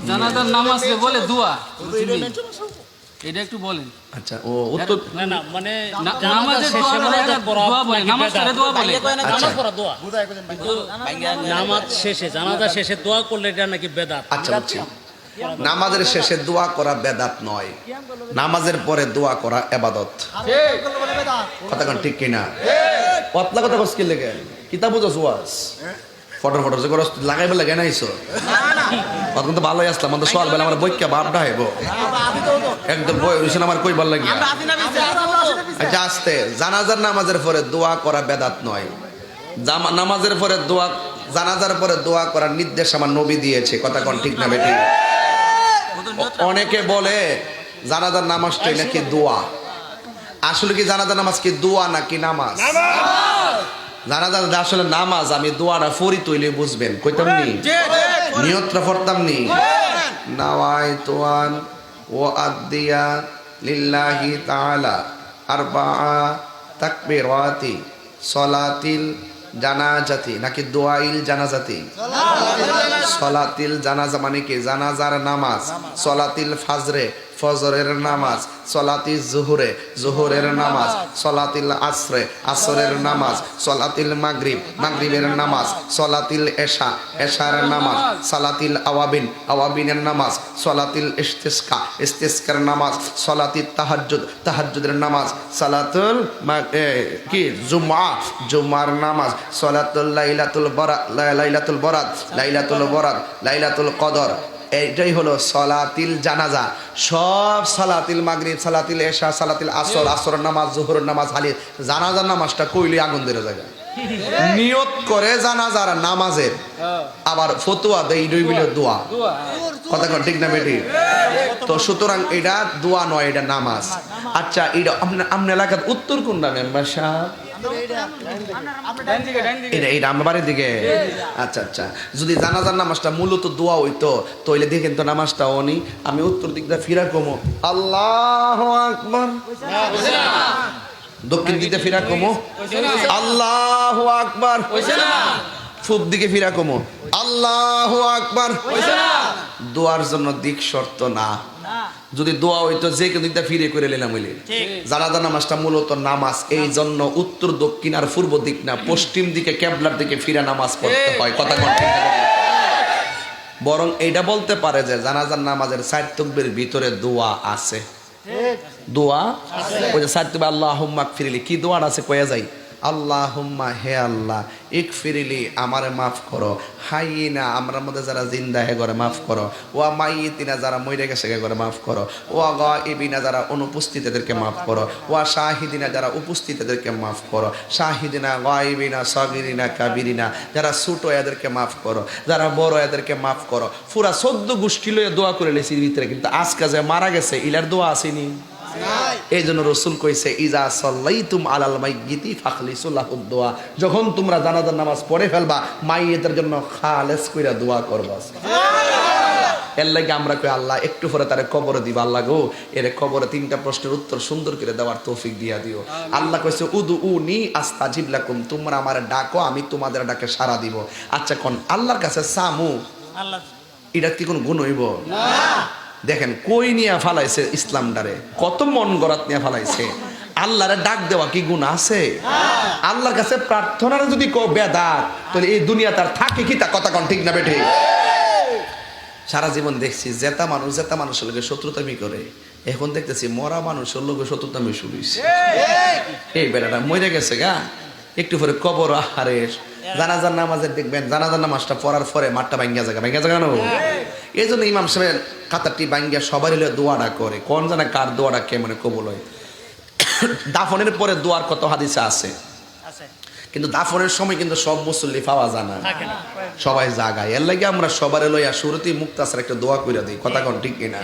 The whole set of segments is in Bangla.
জানাজার নামাজ বলে দোয়া এটা একটু বলেন। আচ্ছা ও উত্তর না না মানে নামাজের দোয়া বলে দোয়া বলে নামাজ পড়ে দোয়া বলে নামাজ পড়া দোয়া নামাজ শেষে জানাজা শেষে দোয়া করলে এটা নাকি বেদাত। আচ্ছা বুঝছি নামাজের শেষে দোয়া করা বেদাত নয়, নামাজের পরে দোয়া করা ইবাদত। কথা কোন ঠিক কিনা? পতলা কথা কস কি লাগে কিতাব বুঝছ ওয়াজ ফটো ফটো যে করস লাগাইবে লাগে নাইছো কত কিন্তু ভালোই আসলাম আমাদের সকাল বেলা আমার বইকা বাপটা হইব একদম বই হইছেন আমার কই ভাল লাগে। আচ্ছা আস্তে জানাজার নামাজের পরে দোয়া করা বেদাত নয়, নামাজের পরে দোয়া জানাজার পরে দোয়া করার নির্দেশ আমার নবী দিয়েছে। কথা কোন ঠিক না বেটি? অনেকে বলে জানাজার নামাজটাই নাকি দোয়া, আসলে কি জানাজার নামাজ কি দোয়া নাকি নামাজ? জানাজার আসলে নামাজ, আমি দোয়াটা ফরি তৈলে বুঝবেন কইতাম নি নিয়তটা পড়তাম নি নাওয়াইতু আন ওয়া আদিয়া লিল্লাহি তাআলা আরবাআ তাকবীরাতি সলাতিল জানাজাতি নাকি দোয়াইল জানাজাতি? সলাতিল জানাজা মানে কি জানাজার নামাজ, সলাতিল ফাজরে ফজরের নামাজ, সলাতিল জোহরে জোহরের নামাজ, সলাতিল আসরে আসরের নামাজ, সলাতিল মাগরিব মাগরিবের নামাজ, সলাতিল এশা এশার নামাজ, সলাতিল আওয়াবিন আওয়াবিনের নামাজ, সলাতিল ইস্তিসকা ইস্তিসকার নামাজ, সলাতিল তাহাজ্জুদ তাহাজ্জুদের নামাজ, সলাতুল কি জুমআ জুমার নামাজ, সলাতুল লাইলাতুল বরাত লাইলাতুল বরাত লাইলাতুল বরাত লাইলাতুল কদর। এইটাই হলো সলাতিল জানাজা। সব সালাতিল মাগরিব সালাতিল এশা সালাতিল আসর আসরের নামাজ জোহরের নামাজ হালি জানাজার নামাজটা কইলে আগুন ধরে যায়। নিয়ত করে জানাজার নামাজের আবার ফতোয়া দেই দুইবিলে দোয়া। কথা কোন ঠিক না বেটি? তো সুতরাং এটা দোয়া নয়, এটা নামাজ। আচ্ছা এটা আপনার এলাকার উত্তর কোনটা মেম্বার সাহেব? এটা আমার বাড়ির দিকে। আচ্ছা আচ্ছা যদি জানাজার নামাজটা মূলত দোয়া হইতো তাইলে দেখেন তো নামাজটা অনি আমি উত্তর দিকটা ফিরা কমো আল্লাহু আকবার, দক্ষিণ দিকে ফিরা কমো আল্লাহু আকবার, পূব দিকে ফিরা কমো আল্লাহু আকবার। দোয়ার জন্য দিক শর্ত না, যদি দোয়া হইতো যে কেউ দিকটা ফিরে করে নিলাম হইলে। জানাজা নামাজটা মূলত নামাজ, এই জন্য উত্তর দক্ষিণ আর পূর্ব দিক না পশ্চিম দিকে কেবলার দিকে ফিরে নামাজ পড়তে হয়। কথা কোন ঠিক না? বরং এইটা বলতে পারে যে জানাজার নামাজের 4 তাকবীরের ভিতরে দোয়া আছে। দোয়া ওই যে 4 তাকবীর আল্লাহুম্মা গফিরলি কি দোয়া আছে কয়ে যাই আল্লাহুম্মা হে আল্লাহ ইগফিরলি আমারে মাফ করো, হাইয়িনা আমরার মধ্যে যারা জিন্দা হে করে মাফ করো, ওয়া মাইয়িতিনা যারা মরে গেছে হে করে মাফ করো, ওয়া গায়িবিনা যারা অনুপস্থিত এদেরকে মাফ করো, ওয়া শাহিদিনা যারা উপস্থিত এদেরকে মাফ করো, শাহিদিনা গায়িবিনা সাগিরিনা কাবিরিনা যারা ছোট এদেরকে মাফ করো, যারা বড় এদেরকে মাফ করো। পুরা 14 গোষ্ঠী লয়ে দোয়া করে লেছির ভিতরে, কিন্তু আজকে যে মারা গেছে ইলার দোয়া আসেনি। এই জন্য রসুল কইছে ইজা সাল্লাইতুম আলাল মাইয়িতি ফাখলিসু লাহু দোয়া, যখন তোমরা জানাজার নামাজ পড়ে ফেলবা মাইয়িতের জন্য খালেস কইরা দোয়া করবা। এর লাগে আমরা কই আল্লাহ একটু পরে তারে কবরে দিবা, আল্লাহ গো এর কবরে 3টা প্রশ্নের উত্তর সুন্দর করে দেওয়ার তৌফিক দিয়া দিও। আল্লাহ কইছে উদুউনি আস্তাজিব লাকুম, তোমরা আমারে ডাকো আমি তোমাদের ডাকে সাড়া দিব। আচ্ছা কোন আল্লাহর কাছে সামু আল্লাহ এটা কি কোন গুণ হইব না? দেখেন কই নিয়ে ফালাইছে ইসলামটারে, কত মন গড়াত নিয়ে ফালাইছে। আল্লাহরে ডাক দেওয়া কি গুণ আছে? আল্লাহর কাছে প্রার্থনার যদি কেউ বেদাত তাহলে এই দুনিয়া তার থাকে কি? তা কথা কোন ঠিক না বেঠে? সারা জীবন দেখছি জেতা মানুষের লোকের শত্রুতামি করে, এখন দেখতেছি মরা মানুষের লোকের শত্রুতামি শুরু হয়েছে। এই বেলাটা মরে গেছে গা, একটু পরে কবর আহারে জানাজার নামাজের দেখবেন জানাজার নামাজটা পড়ার পরে মাঠটা ভাঙ্গিয়া জায়গা না। এই জন্য ইমাম সাহেব কাতারটি ভাঙ্গিয়া সবাই হলে দোয়াটা করে, কোন জানা কার দোয়াটা কেমন কবুল হয়। দাফনের পরে দোয়ার কত হাদিসে আছে, কিন্তু দাফনের সময় কিন্তু সব মুসল্লি পাওয়া যায় না, সবাই জাগায়। এর লাগে আমরা সবারে লইয়া শুরুতেই মুক্তাসার একটা দোয়া কইরা দিই। কথা কোন ঠিক কিনা?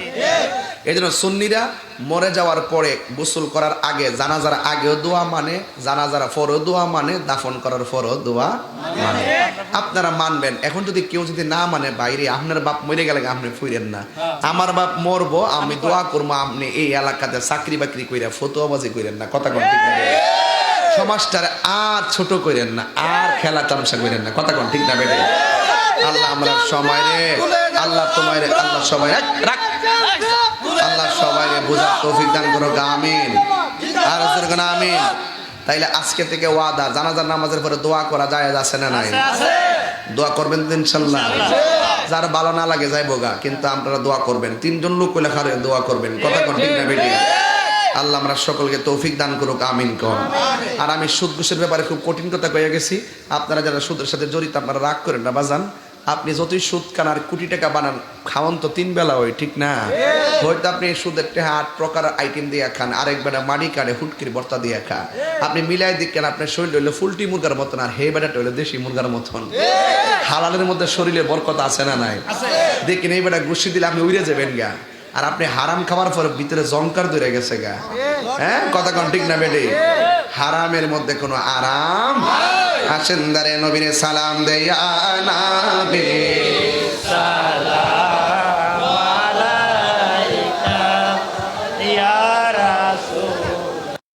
এই জন্য সুন্নিরা মরে যাওয়ার পরে গোসল করার আগে জানাজার আগেও দোয়া মানে, জানাজার পরেও দোয়া মানে, দাফন করার পরেও দোয়া মানে। আপনারা মানবেন। এখন যদি কেউ যদি না মানে বাইরে আপনার বাপ মরে গেলে আপনি ফুইরেন না, আমার বাপ মরবো আমি দোয়া করবো, আপনি এই এলাকাতে চাকরি বাকরি কইরা ফতোয়াবাজি কইরেন না। কথা কোন ঠিক না? সমাজটার আর ছোট করেন না, আর খেলা তামসা করেন না। কথা কোন ঠিক না বেটে? আল্লাহ আমরা সময় রে আল্লাহ তোমার আল্লাহ সবাই রাখ আল্লাহ সবাই বোঝার তৌফিক দান করো, আমিন। আর আমিন। তাইলে আজকে থেকে ওয়াদা, জানাজার নামাজের পরে দোয়া করা যায় আছে না নাই? দোয়া করবেন তো ইনশাল্লাহ। যার ভালো না লাগে যাইবো গা, কিন্তু আপনারা দোয়া করবেন। 3 জন লোক লেখারে দোয়া করবেন, কথা কোন ঠিক না বেটি? আল্লাহ আমরা সকলকে তৌফিক দান করুক, আমিন কোন। আর আমি সুদ ঘুষের ব্যাপারে খুব কঠিন কথা কয়ে গেছি। আপনারা যারা সুদের সাথে জড়িত আপনারা রাগ করেন না বাজান। আপনি যতই সুদ খান আর কোটি টাকা বানান, খাওয়ান তো 3 বেলা হয়, ঠিক না? হয়তো আপনি সুদের 8 প্রকার আইটেম দিয়ে খান, আরেক বেলা মাড়ি কাটে হুটকির ভর্তা দিয়ে খান। আপনি মিলাই দিকেন, আপনার শরীর হইলে ফুলটি মুরগার মতন, আর হে বেটাটা হইলে দেশি মুরগার মতন। হালালের মধ্যে শরীরে বরকত আছে না নাই? দেখেন এই বেটা গুষ্টি দিলে আপনি উড়ে যাবেন গা। আর আপনি হারাম খাওয়ার পরে ভিতরে জংকার ধরে গেছে গা। হ্যাঁ, কথা কোন ঠিক না বেটি? হারামের মধ্যে কোনো আরাম। আসেন দারে নবীরে সালাম দেয়া নবী।